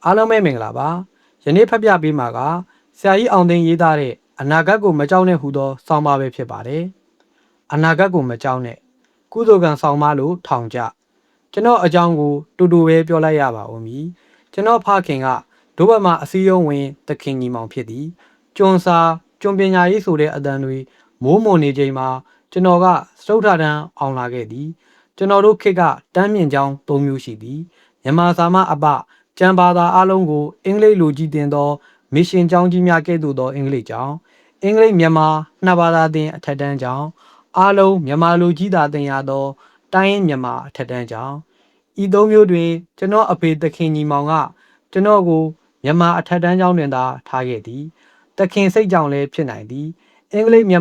အားလုံးပဲမင်္ဂလာပါယနေ့ဖတ်ပြပေးမှာကဆရာကြီးအောင်သိန်းရေးသားတဲ့အနာဂတ်ကိုမကြောက်နဲ့ဟူသောဆောင်းပါးပဲဖြစ်ပါတယ်အနာဂတ်ကိုမကြောက်နဲ့ကုသိုလ်ကံဆောင်းပါးလို့ထောင်ကြကျွန်တော်အကြောင်းကိုတူတူပဲပြောလိုက်ရပါဦးမည်ကျွန်တော်ဖခင်ကဒုဘက်မှာအစည်းအရုံးဝင်သခင်ကြီးမောင်ဖြစ်သည်ကျွန်းစာကျွန်းပညာရေးဆိုတဲ့အတန်းတွေမိုးမွန်နေချိန်မှာကျွန်တော်ကစတုထတန်းအောင်လာခဲ့သည်ကျွန်တော်တို့ခေတ်ကတန်းမြင့်ကျောင်း၃မျိုးရှိသည်မြန်မာစာမအပကျမ်းဘာသာအလုံးကိုအင်္ဂလိပ်လိုကြည်တင်သောမစ်ရှင်ကျောင်းကြီးများကဲ့သို့သောအင်္ဂလိပ်ကျောင်းအင်္ဂလိပ်မြန်မာနှစ်ဘာသာသင်အထက်တန်းကျောင်းအားလုံးမြန်မာလိုကြီးသာသင်ရသောတိုင်းရင်းမြန်မာအထက်တန်းကျောင်းဤသုံးမျိုးတွင်ကျွန်တော်အဖေသခင်ညီမောင်ကကျွန်တော်ကိုမြန်မာအထက်တန်းကျောင်းတွင်သာထားခဲ့သည်သခင်စိတ်ကြောင့်လည်းဖြစ်နိုင်သည်အင်္ဂလိပ်မြန်မာ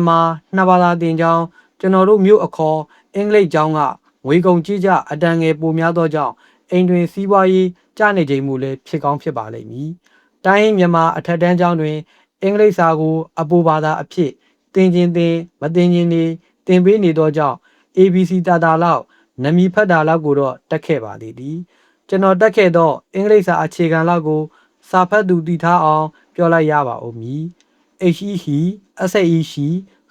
နှစ်ဘာသာသင်ကျောင်းကျွန်တော်တို့မြို့အခေါ်အင်္ဂလိပ်ကျောင်းကငွေကုန်ကြီးကြအတန်းငယ်ပိုများသောကြောင့်အိမ်တွင်စီးပွားရေးကျနေချိန်မူလည်းဖြစ်ကောင်းဖြစ်ပါလိမ့်မည်။တိုင်းမြန်မာအထက်တန်းကျောင်းတွင်အင်္ဂလိပ်စာကိုအပိုဘာသာအဖြစ်သင်ခြင်းသင်မသင်ခြင်းနေသင်ပေးနေသောကြောင့် ABC တာလောက်နမီဖတ်တာလောက်ကိုတော့တက်ခဲ့ပါသေးသည်။ကျွန်တော်တက်ခဲ့သောအင်္ဂလိပ်စာအခြေခံလောက်ကိုစာဖတ်သူတည်ထားအောင်ပြောလိုက်ရပါဦးမည်။ HE SAE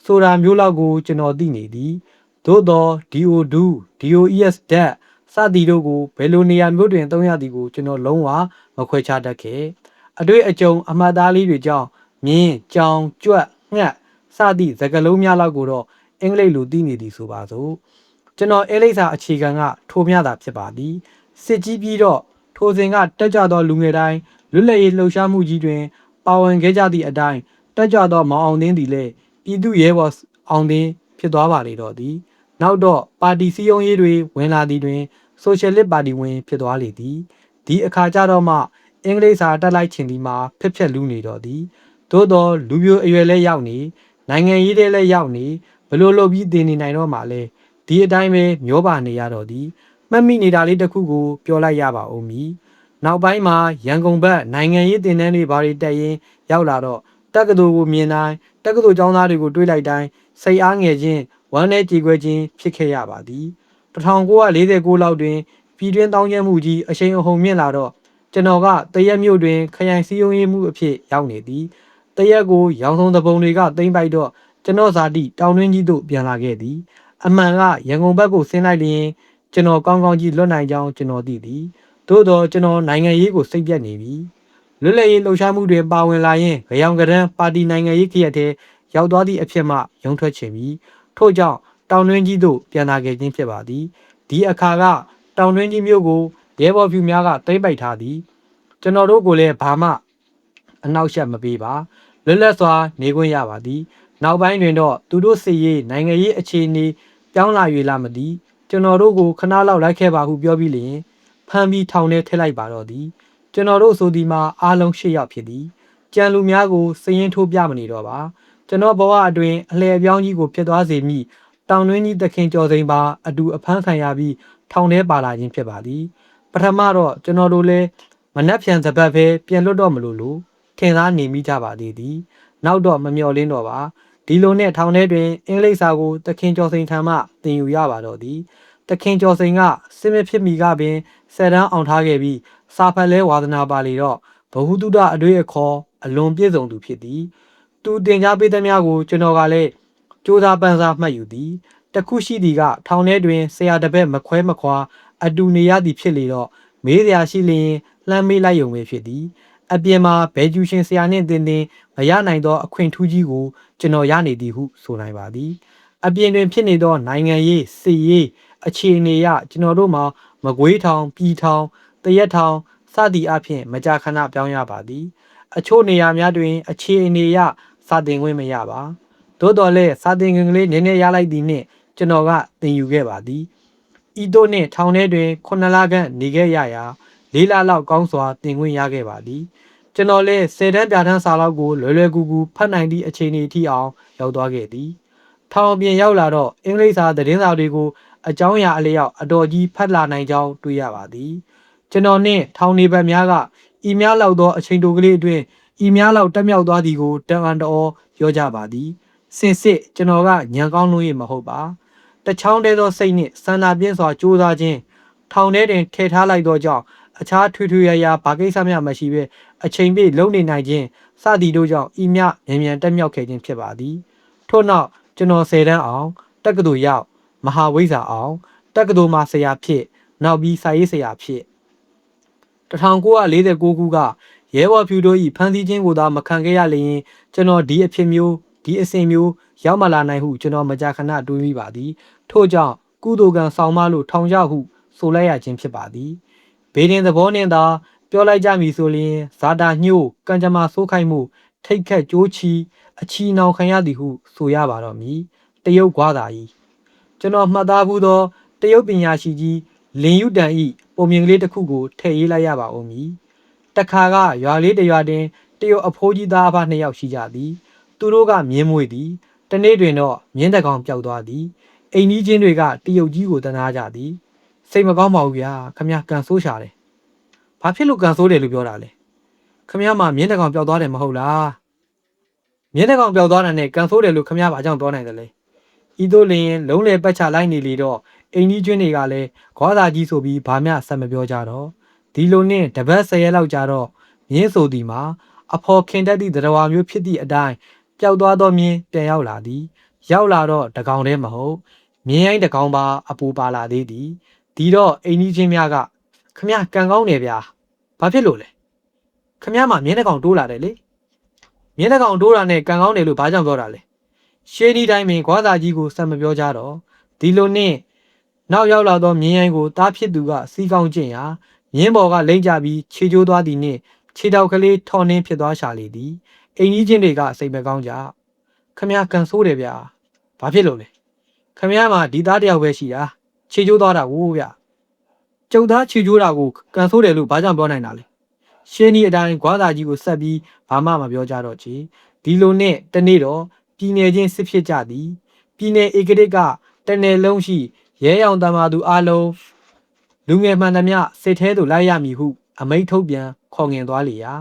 ဆိုတာမျိုးလောက်ကိုကျွန်တော်သိနေသည်။သို့သော DO DOES ဓာတ်စသည်တို့ကိုဘယ်လိုနေရာမျိုးတွင်သုံးရသည်ကိုကျွန်တော်လုံးဝမခွဲခြားတတ်ခဲ့အတွေ့အကြုံအမှတ်သားလေးတွေကြောင့်မြင်းကြောင်ကြွက်ငှက်စသည့်စကားလုံးများလောက်ကိုတော့အင်္ဂလိပ်လိုသိနေသည်ဆိုပါစို့ကျွန်တော်အင်္ဂလိပ်စာအခြေခံကထိုမျှတာဖြစ်ပါသည်စစ်ကြီးပြီးတော့ထိုစဉ်ကတက်ကြသောလူငယ်တိုင်းလွတ်လပ်ရေးလှုပ်ရှားမှုကြီးတွင်ပါဝင်ခဲ့ကြသည့်အတိုင်းတက်ကြသောမောင်အောင်သင်းသည်လည်းပြည်သူ့ရဲဘော်အောင်သင်းဖြစ်သွားပါလေတော့သည်နောက်တော့ပါတီစည်းရုံးရေးတွေဝင်လာသည်တွင်ဆိုရှယ်လစ်ပါတီဝင်ဖြစ်သွားလေသည်ဒီအခါကျတော့မှအင်္ဂလိပ်စာတက်လိုက်ခြင်းဒီမှာဖက်ဖက်လူးနေတော့သည်သို့တော့လူမျိုးအရွယ်လဲရောက်နေနိုင်ငံရေးတွေလဲရောက်နေဘလို့လုပ်ပြီးသင်နေနိုင်တော့မှလဲဒီအတိုင်းပဲမျောပါနေရတော့သည်မှတ်မိနေတာလေးတစ်ခုကိုပြောလိုက်ရပါဦးမည်နောက်ပိုင်းမှာရန်ကုန်ဘက်နိုင်ငံရေးသင်တန်းတွေဘာတွေတက်ရင်ရောက်လာတော့တက္ကသိုလ်ကိုမြင်တိုင်းတက္ကသိုလ်ကျောင်းသားတွေကိုတွေးလိုက်တိုင်းစိတ်အားငယ်ခြင်းဝမ်းနဲ့ကြေကွဲခြင်းဖြစ်ခဲ့ရပါသည်1946လောက်တွင်ပြည်တွင်းတောင်းကျမ်းမှုကြီးအရှိန်အဟုန်မြင့်လာတော့ကျွန်တော်ကတရက်မြို့တွင်ခရိုင်စည်းရုံးရေးမှုအဖြစ်ရောက်နေသည်တရက်ကိုရောင်စုံတပုံတွေကသိမ့်ပိုက်တော့ကျွန်တော်ဇာတိတောင်တွင်းကြီးသို့ပြန်လာခဲ့သည်အမှန်ကရန်ကုန်ဘက်ကိုဆင်းလိုက်လျင်ကျွန်တော်ကောင်းကောင်းကြီးလွတ်နိုင်ကြောင်းကျွန်တော်သိသည်သို့တော့ကျွန်တော်နိုင်ငံရေးကိုစိတ်ပြတ်နေပြီလွတ်လပ်ရေးလှုပ်ရှားမှုတွေပါဝင်လာရင်ကြောင်ကရန်ပါတီနိုင်ငံရေးခရက်တဲ့ရောက်သွားသည့်အဖြစ်မှရုံထွက်ချင်ပြီထို့ကြောင့်တောင်တွင်းကြီးသို့ပြန်လာခဲ့ခြင်းဖြစ်ပါသည်ဒီအခါကတောင်တွင်းကြီးမျိုးကိုရဲဘော်ဖြူများကသိမ့်ပိုက်ထားသည်ကျွန်တော်တို့ကိုလည်းဘာမှအနောက်ရှက်မပေးပါလွတ်လပ်စွာနေခွင့်ရပါသည်နောက်ပိုင်းတွင်တော့သူတို့စစ်ရေးနိုင်ငံရေးအခြေအနေပြောင်းလာ၍လာမသည်ကျွန်တော်တို့ကိုခဏလောက်လိုက်ခဲ့ပါဟုပြောပြီးလျင်ဖမ်းပြီးထောင်ထဲထည့်လိုက်ပါတော့သည်ကျွန်တော်တို့ဆိုဒီမှာအားလုံး၈ယောက်ဖြစ်သည်ကြံလူများကိုစည်ရင်ထိုးပြမနေတော့ပါကျွန်တော်ဘဝအတွင်းအလှည့်အပြောင်းကြီးကိုဖြစ်သွားစေမည်တောင်တွင်းကြီးသခင်ကျော်စိန်ပါအတူအဖမ်းခံရပြီးထောင်ထဲပါလာခြင်းဖြစ်ပါသည်ပထမတော့ကျွန်တော်တို့လည်းမနှက်ဖြန်စပတ်ပဲပြန်လွတ်တော့မလို့ထင်သားနေမိကြပါသေးသည်နောက်တော့မမျှော်လင်းတော့ပါဒီလိုနဲ့ထောင်ထဲတွင်အင်္ဂလိပ်စာကိုသခင်ကျော်စိန်ထံမှသင်ယူရပါတော့သည်သခင်ကျော်စိန်ကစစ်မဖြစ်မီကပင်ဆယ်တန်းအောင်ထားခဲ့ပြီးစာဖတ်လဲဝါသနာပါလေတော့ဘဟုတုတအတွေ့အခေါ်အလွန်ပြည့်စုံသူဖြစ်သည်သူတင်ကြားပေးသမျှကိုကျွန်တော်ကလည်းစူးစမ်းပန်းစားမှတ်ယူသည်တခုရှိသည်ကထောင်ထဲတွင်ဆရာတပည့်မခွဲမခွာအတူနေရသည်ဖြစ်လေတော့မေးစရာရှိလျင်လှမ်းမေးလိုက်ရုံပဲဖြစ်သည်အပြင်မှာဘဲကျူရှင်ဆရာနှင့်တင်မရနိုင်သောအခွင့်ထူးကြီးကိုကျွန်တော်ရနေသည်ဟုဆိုနိုင်ပါသည်အပြင်တွင်ဖြစ်နေသောနိုင်ငံရေးစစ်ရေးအခြေအနေအရကျွန်တော်တို့မှာမကွေးထောင်ပြည်ထောင်တရက်ထောင်စသည်အဖြစ်မကြာခဏပြောင်းရပါသည်အချို့နေရာများတွင်အခြေအနေအရစာသင်ခွင့်မရပါသို့တော်လည်းစာသင်ခွင့်ကလေးနည်းနည်းရလိုက်သည်နှင့်ကျွန်တော်ကသင်ယူခဲ့ပါသည်ဤသို့နှင့်ထောင်ထဲတွင်9လခန့်နေခဲ့ရရာ4လလောက်ကောင်းစွာသင်ခွင့်ရခဲ့ပါသည်ကျွန်တော်လည်း10တန်းပြဋ္ဌာန်းစာလောက်ကိုလွယ်ကူဖတ်နိုင်သည့်အခြေအနေအထိအောင်ရောက်သွားခဲ့သည်ထောင်ပြင်ရောက်လာတော့အင်္ဂလိပ်စာသတင်းစာတွေကိုအကြောင်းအရာအလျောက်အတော်ကြီးဖတ်လာနိုင်ကြောင်းတွေ့ရပါသည်ကျွန်တော်နှင့်ထောင်နေဘက်များကဤများလောက်သောအချိန်တိုကလေးအတွင်းဤများလောက်တက်မြောက်သွားသည်ကိုတန်အံ့တော်ပြောကြပါသည်စင်စစ်ကျွန်တော်ကညံကောင်းလို့ရမဟုတ်ပါတချောင်းတဲသောစိတ်နှင့်စန္ဒာပြင်းစွာကြိုးစားခြင်းထောင်ထဲတွင်ထည့်ထားလိုက်သောကြောင့် အခြားထွေထွေရာဘာကိစ္စများမရှိဘဲအချိန်ပြည့်လုံနေနိုင်ခြင်းစသည်တို့ကြောင့်ဤမြမြန်မြန်တက်မြောက်ခဲ့ခြင်းဖြစ်ပါသည်ထို့နောက်ကျွန်တော်10တန်းအောင်တက္ကသိုလ်ရောက်မဟာဝိဇ္ဇာအောင်တက္ကသိုလ်မှာဆရာဖြစ်နောက်ပြီးစာရေးဆရာဖြစ်1949ခုကရဲဘော်ဖြူတို့၏ဖမ်းဆီးခြင်းကိုသာမခံခဲ့ရလျင်ကျွန်တော်ဒီအဖြစ်မျိုးဒီအစဉ်မျိုးရောက်မလာနိုင်ဟုကျွန်တော်မကြာခဏတွေးမိပါသည်ထို့ကြောင့်ကုသိုလ်ကံဆောင်မလို့ထောင်ကြဟုဆိုလိုက်ရခြင်းဖြစ်ပါသည်ဘေးရင်သဘောနှင့်သာပြောလိုက်ကြမည်ဆိုလျင်ဇာတာညှို့ကံကြမ္မာဆိုးခိုက်မှုထိတ်ခတ်ကြိုးချီအချီနှောင်ခံရသည်ဟုဆိုရပါတော့မည်တရုတ်ကွာသာ၏ကျွန်တော်မှတ်သားဘူးသောတရုတ်ပညာရှိကြီးလင်ယူတန်၏ပုံမြင်ကလေးတစ်ခုကိုထည့်ရေးလိုက်ရပါဦးမည်တခါကရွာလေးတစ်ရွာတွင်တရုတ်အဖိုးကြီးသားအဖနှစ်ယောက်ရှိကြသည်သူတို့ကမြင်းမွေသည်တနေ့တွင်တော့မြင်းတကောင်ပျောက်သွားသည်အိမ်ကြီးချင်းတွေကတရုတ်ကြီးကိုတနာကြသည်စိတ်မကောင်းပါဘူးဗျာခမကန်ဆိုးရှာတယ်ဘာဖြစ်လို့ကန်ဆိုးတယ်လို့ပြောတာလဲခမမှမြင်းတကောင်ပျောက်သွားတယ်မဟုတ်လားမြင်းတကောင်ပျောက်သွားတာနဲ့ကန်ဆိုးတယ်လို့ခမဘာကြောင့်ပြောနိုင်တယ်လဲဤသို့လျင်လုံးလေပတ်ချလိုက်နေလေတော့အိမ်ကြီးချင်းတွေကလည်းဂွားသာကြီးဆိုပြီးဘာမှဆက်မပြောကြတော့ဒီလိုနဲ့တပတ်10ရက်လောက်ကြာတော့မြင်းဆိုသည်မှာအဖော်ခင်တက်သည့်တရားမျိုးဖြစ်သည့်အတိုင်းပျောက်သွားသောမြင်းပြန်ရောက်လာသည်ရောက်လာတော့တကောင်တည်းမဟုတ်မြင်းရိုင်းတကောင်ပါအပူပါလာသေးသည်ဒီတော့အိမ်ကြီးချင်းများကခမကန်ကောင်းတယ်ဗျာဘာဖြစ်လို့လဲခမမှမြင်းတကောင်တိုးလာတယ်လေမြင်းတကောင်တိုးတာနဲ့ကန်ကောင်းတယ်လို့ဘာကြောင့်ပြောတာလဲရှေးဒီတိုင်းပင်ဂွားသာကြီးကိုဆက်မပြောကြတော့ဒီလိုနဲ့နောက်ရောက်လာသောမြင်းရိုင်းကိုတားဖြစ်သူကစီးကောင်းကျင့်ရာမြင်းပေါ်ကလိမ့်ကြပြီးခြေကျိုးသွားသည်နှင့်ခြေတောက်ကလေးထော်နှင်းဖြစ်သွားရှာလေသည်အိမ်ကြီးချင်းတွေကစိတ်မကောင်းကြခမကန်ဆိုးတယ်ဗျာဘာဖြစ်လို့လဲခမမှာဒီသားတယောက်ပဲရှိတာခြေကျိုးသွားတာကိုဗျကျုပ်သားခြေကျိုးတာကိုကန်ဆိုးတယ်လို့ဘာကြောင့်ပြောနိုင်တာလဲရှင်းဒီအတိုင်းဂွားသာကြီးကိုဆက်ပြီးဘာမှမပြောကြတော့ချေဒီလိုနဲ့တနေ့တော့ပြည်နယ်ချင်းစစ်ဖြစ်ကြသည်ပြည်နယ်ဧကရစ်ကတနယ်လုံးရှိရဲရောင်တမာသူအလုံးလူငယ်မှန်သမျှစစ်ထဲသို့လိုက်ရမည်ဟုအမိန့်ထုတ်ပြန်ခေါ်ငင်သွားလေရာ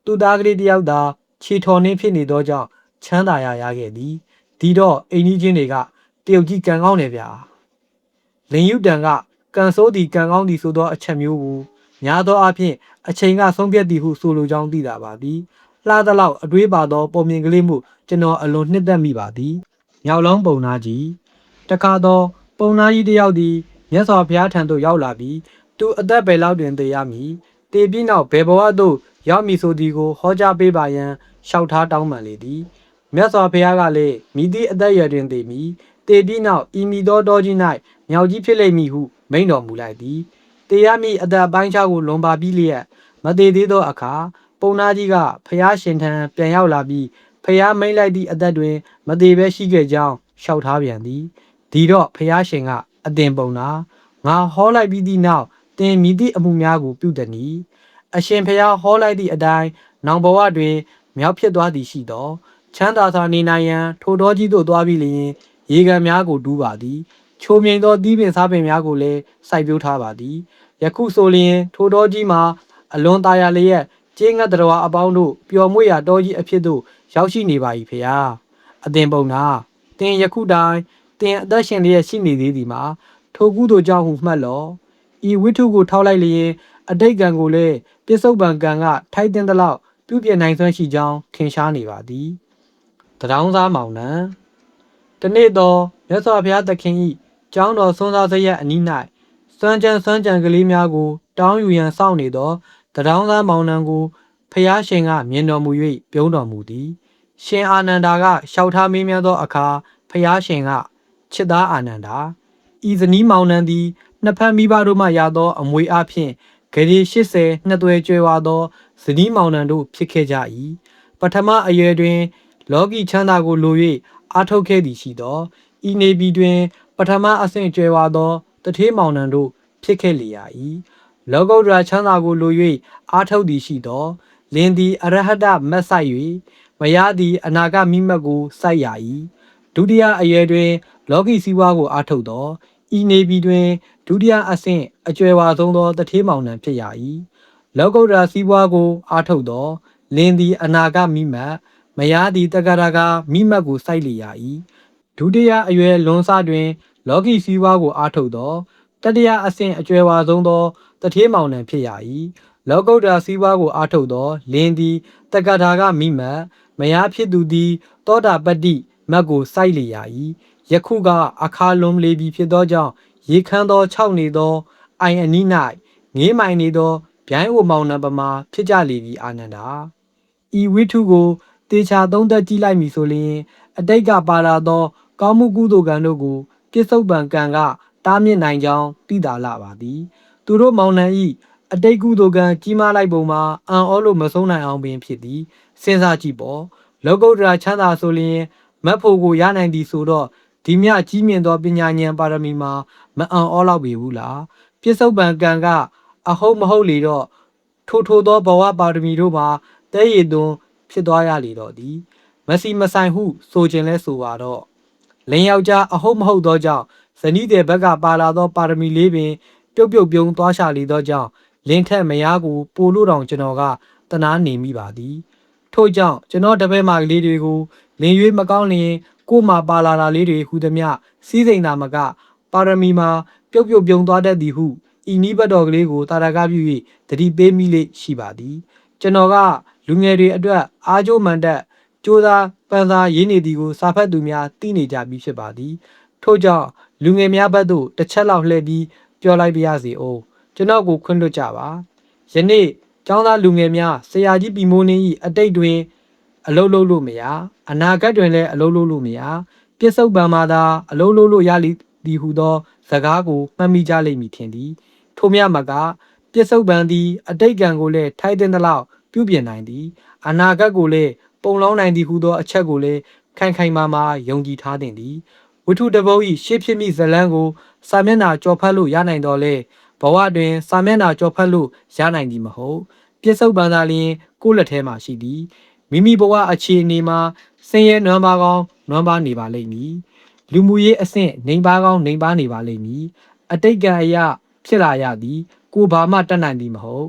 သူသားကလေးတယောက်သာခြေထော်နှင်းဖြစ်နေသောကြောင့်ချမ်းသာရခဲ့သည်ဒီတော့အိမ်ကြီးချင်းတွေကတရုတ်ကြီးကန်ကောင်းတယ်ဗျာလင်ယူတန်ကကန်ဆိုးသည်ကန်ကောင်းသည်ဆိုသောအချက်မျိုးကိုများသောအားဖြင့်အချိန်ကဆုံးဖြတ်သည်ဟုဆိုလိုကြောင်းသိတာပါသည်လှသလောက်အတွေးပါသောပုံမြင်ကလေးမှုကျွန်တော်အလွန်နှစ်သက်မိပါသည်မြောက်လုံးပုံနာကြီးတခါတော့ပုံနာကြီးတယောက်သည်မြတ်စွာဘုရားထံသို့ရောက်လာပြီးသူအသက်ဘယ်လောက်တွင်သေရမည်သေပြီးနောက်ဘယ်ဘဝသို့ရောက်မည်ဆိုသည်ကိုဟောကြားပေးပါရန်လျှောက်ထားတောင်းပန်လေသည်မြတ်စွာဘုရားကလည်းမိသည့်အသက်အရွယ်တွင်သေမည်သေပြီးနောက်ဤမိသောတောကြီး၌မြောက်ကြီးဖြစ်လိမ့်မည်ဟုမိန့်တော်မူလိုက်သည်သေရမည်အသက်ပိုင်းခြားကိုလွန်ပါပြီးလျက်မသေးသေးသောအခါပုံနာကြီးကဖျားရှင်ထံပြန်ရောက်လာပြီးဖျားမိန်လိုက်သည့်အသက်တွင်မသေးပဲရှိခဲ့ကြောင်းလျှောက်ထားပြန်သည်ဒီတော့ဖျားရှင်ကအတင်ပုံနာငါဟောလိုက်ပြီးသည့်နောက်တင်မိသည့်အမှုများကိုပြုသည်နီအရှင်ဖျားဟောလိုက်သည့်အတိုင်းနောင်ဘဝတွင်မြောက်ဖြစ်သွားသည်ရှိသောချမ်းသာစွာနေနိုင်ရန်ထိုတော်ကြီးသို့သွားပြီးလျင်ရေကန်များကိုတူးပါသည်ချိုမြိန်သောသီးပင်စားပင်များကိုလည်းစိုက်ပျိုးထားပါသည်ယခုဆိုလျင်ထိုတော်ကြီးမှာအလွန်ตายရလျက်ကျေးငတ်တော်အပေါင်းတို့ပျော်မွေ့ရာတော်ကြီးအဖြစ်သို့ရောက်ရှိနေပါ၏ဖေဟာအသင်ပုံနာတင်ယခုတိုင်တင်အသက်ရှင်လျက်ရှိနေသေးသည်မှာထိုကုသိုလ်ကြောင့်ဟုမှတ်လောဤဝိထုကိုထောက်လိုက်လျင်အတိတ်ကံကိုလည်းပြစ္ဆုတ်ပံကံကထိုက်တင်သလောက်ပြုပြင်နိုင်စွမ်းရှိကြောင်းထင်ရှားနေပါသည်တရောင်းစားမောင်နှံတနေ့တော့မြတ်စွာဘုရားသခင်၏ကျောင်းတော်ဆွမ်းစားစရက်အနီး၌စွမ်းကြံကလေးများကိုတောင်းယူရန်စောင့်နေသောတရောင်းသားမောင်နှံကိုဖျားရှင်ကမြင်တော်မူ၍ပြုံးတော်မူသည်ရှင်အာနန္ဒာကလျှောက်ထားမေးမြန်းသောအခါဖျားရှင်ကချစ်သားအာနန္ဒာဤဇနီးမောင်နှံသည်နှစ်ဖက်မိဘတို့မှရသောအမွေအဖြစ်ဂရေ80နှစ်သွဲကျွဲဝါသောဇနီးမောင်နှံတို့ဖြစ်ခဲ့ကြ၏ပထမအရွယ်တွင်လောကီချမ်းသာကိုလို၍အားထုတ်ခဲ့သည်ရှိသောဤနေပြည်တွင်ပထမအဆင့်ကျွဲဝါသောတထေးမောင်နှံတို့ဖြစ်ခဲ့လျာ၏လောကုတ္တရာချမ်းသာကိုလို၍အားထုတ်သည်ရှိသောလင်းသည်အရဟတမတ်ဆိုင်၍မရသည်အနာဂမိမတ်ကိုစိုက်ရ၏ဒုတိယအရွယ်တွင်လောကီစည်းဝါးကိုအားထုတ်သောဤနေပြည်တွင်ဒုတိယအဆင့်အကျွဲဝါဆုံးသောတထေးမောင်နှံဖြစ်ရ၏လောကုတ္တရာစည်းဝါးကိုအားထုတ်သောလင်းသည်အနာဂမိမတ်မရသည်တက္ကရာကမိမတ်ကိုစိုက်လျာ၏ဒုတိယအရွယ်လွန်စတွင်လောကီစည်းဝါးကိုအားထုတ်သော တတိယအဆင့်အကျွဲဝါဆုံးသောတထေးမောင်နှံဖြစ်ရ၏လောကုတ္တရာစည်းဝါးကိုအားထုတ်သောလင်းသည်တက္ကထာကမိမတ်မယားဖြစ်သူသည်သောတာပတ္တိမတ်ကိုစိုက်လေရ၏ယခုကအခါလွန်လေပြီဖြစ်သောကြောင့်ရေခမ်းသော6နေသောအိုင်အနီး၌ငေးမိုင်နေသောဗျိုင်းအိုမောင်နှံပမာဖြစ်ကြလေပြီအာနန္ဒာဤဝိထုကိုတေချာသုံးသက်ကြည့်လိုက်မည်ဆိုလျှင်အတိတ်ကပါလာသောကောင်းမှုကုသိုလ်ကံတို့ကိုပြစ္ဆုတ်ပံကံကတားမြစ်နိုင်ကြောင်းသိသာလာပါသည်သူတို့မောင်နှံဤအတိတ်ကုသိုလ်ကံကြီးမားလိုက်ပုံမှာအံ့ဩလို့မဆုံးနိုင်အောင်ပင်ဖြစ်သည်စဉ်းစားကြည့်ပေါ့လောကုတ္တရာချမ်းသာဆိုလျှင်မတ်ဖို့ကိုရနိုင်သည်ဆိုတော့ဒီမြကြီးမြင့်သောပညာဉာဏ်ပါရမီမှာမအံ့ဩလောက်ပေဘူးလားပြစ္ဆုတ်ပံကံကအဟုတ်မဟုတ်လေတော့ထိုသောဘဝပါရမီတို့မှာတဲရည်သွန်းဖြစ်သွားရလေတော့သည်မစီမဆိုင်ဟုဆိုခြင်းလဲဆိုပါတော့လင်ယောက်ျားအဟုတ်မဟုတ်သောကြောင့်ဇနီးတဲ့ဘက်ကပါလာသောပါရမီလေးပင်ပြုတ်ပြုံသွားရှာလေသောကြောင့်လင်းထက်မယားကိုပိုလို့တောင်ကျွန်တော်ကတနာနေမိပါသည်ထို့ကြောင့်ကျွန်တော်တပည့်မကလေးတွေကိုလင်ရွေးမကောင်းလျင်ကို့မှာပါလာတာလေးတွေဟူသည်မြစီးစိမ်သာမကပါရမီမှာပြုတ်ပြုံသွားတတ်သည်ဟုဤနိဘတ်တော်ကလေးကိုတာရကပြု၍တတိပေးမိလေရှိပါသည်ကျွန်တော်ကလူငယ်တွေအတွက်အားကျိုးမှန်တတ်ကြိုးစားပန်းစားရင်းနေသည်ကိုစာဖတ်သူများသိနေကြပြီးဖြစ်ပါသည်ထို့ကြောင့်လူငယ်များဘက်သို့တစ်ချက်လောက်လှည့်ပြီးပြောလိုက်ပါရစေအောင်ကျွန်တော်ကိုခွင့်လွှတ်ကြပါယနေ့ကျောင်းသားလူငယ်များဆရာကြီးပြီမိုးနှင်း၏အတိတ်တွင်အလုံးလုံးလို့မရအနာဂတ်တွင်လည်းအလုံးလုံးလို့မရပြစ္ဆုတ်ပံမှာသာအလုံးလုံးလို့ရလိသည်ဟုသောစကားကိုမှတ်မိကြလိမ့်မည်ထင်သည်ထို့မြတ်မကပြစ္ဆုတ်ပံသည်အတိတ်ကံကိုလည်းထိုက်တဲ့လောက်ပြုပြင်နိုင်သည်အနာဂတ်ကိုလည်းပုံလောင်းနိုင်သည်ဟုသောအချက်ကိုလည်းခိုင်ခိုင်မာမာယုံကြည်ထားသင့်သည်ဝိထုတပုတ်၏ရှေ့ဖြစ်မိဇလန်းကိုစာမျက်နှာကြော်ဖတ်လို့ရနိုင်တော်လဲဘဝတွင်စာမျက်နှာကြော်ဖတ်လို့ရနိုင်သည်မဟုတ်ပြစ္ဆုတ်ပံသာလျင်ကိုယ့်လက်ထဲမှာရှိသည်မိမိဘဝအခြေအနေမှာဆင်းရဲနွမ်းပါကောင်းနွမ်းပါနေပါလိမ့်မည်လူမှုရေးအဆင့်နှိမ်ပါကောင်းနှိမ်ပါနေပါလိမ့်မည်အတိတ်ကံအရာဖြစ်လာရသည်ကိုဘာမှတတ်နိုင်သည်မဟုတ်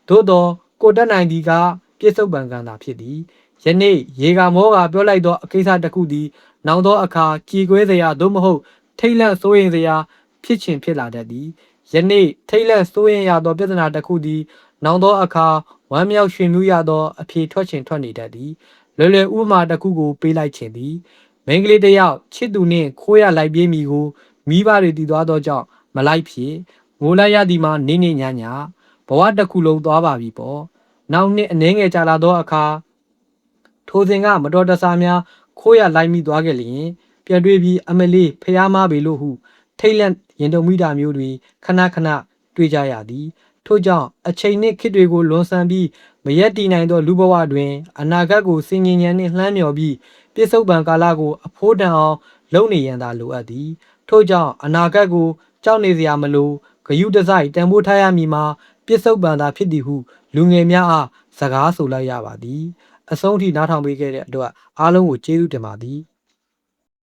သို့သောကိုတတ်နိုင်သည်ကပြစ္ဆုတ်ပံကံသာဖြစ်သည်ယနေ့ရေကမောကပြောလိုက်သောအကိစ္စတစ်ခုသည်နောင်သောအခါကြေကွဲစရာသို့မဟုတ်ထိတ်လန့်စိုးရင်စရာဖြစ်ချင်ဖြစ်လာတတ်သည်ယနေ့ထိတ်လန့်စိုးရင်ရသောပြဿနာတစ်ခုသည်နောင်သောအခါဝမ်းမြောက်ရွှင်မှုရသောအဖြေထွက်ချင်ထွက်နေတတ်သည်လွယ်လွယ်ဥပမာတစ်ခုကိုပေးလိုက်ခြင်းသည်မိန်းကလေးတစ်ယောက်ချစ်သူနှင့်ခိုးရလိုက်ပြေးမိကိုမိဘတွေတည်သွားသောကြောင့်မလိုက်ဖြစ်ငိုလိုက်ရသည်မှာနေနေညညဘဝတစ်ခုလုံးသွားပါပြီပေါ့နောက်နှစ်အနည်းငယ်ကြာလာသောအခါထိုစဉ်ကမတော်တဆများခိုးရလိုက်မိသွားခဲ့လျင်ပြန်တွေ့ပြီးအမလေးဖျားမားပေလို့ဟုထိတ်လန့်ရင်တုံမိတာမျိုးတွေခဏခဏတွေ့ကြရသည်ထို့ကြောင့်အချိန်နှင့်ခေတ်တွေကိုလွန်ဆန်ပြီးမရက်တည်နိုင်သောလူဘဝတွင်အနာဂတ်ကိုစင်ញင်ဉဏ်နှင့်လှမ်းမြော်ပြီးပြစ္ဆုတ်ပံကာလကိုအဖိုးတန်အောင်လုံနေရန်သာလိုအပ်သည်ထို့ကြောင့်အနာဂတ်ကိုကြောက်နေစရာမလိုဂယုတစိုက်တန်ဖိုးထားရမည်မှာပြစ္ဆုတ်ပံသာဖြစ်သည်ဟုလူငယ်များအားစကားဆိုလိုက်ရပါသည်အဆုံးထိနားထောင်ပေးခဲ့တဲ့အတွက်အားလုံးကိုကျေးဇူးတင်ပါသည်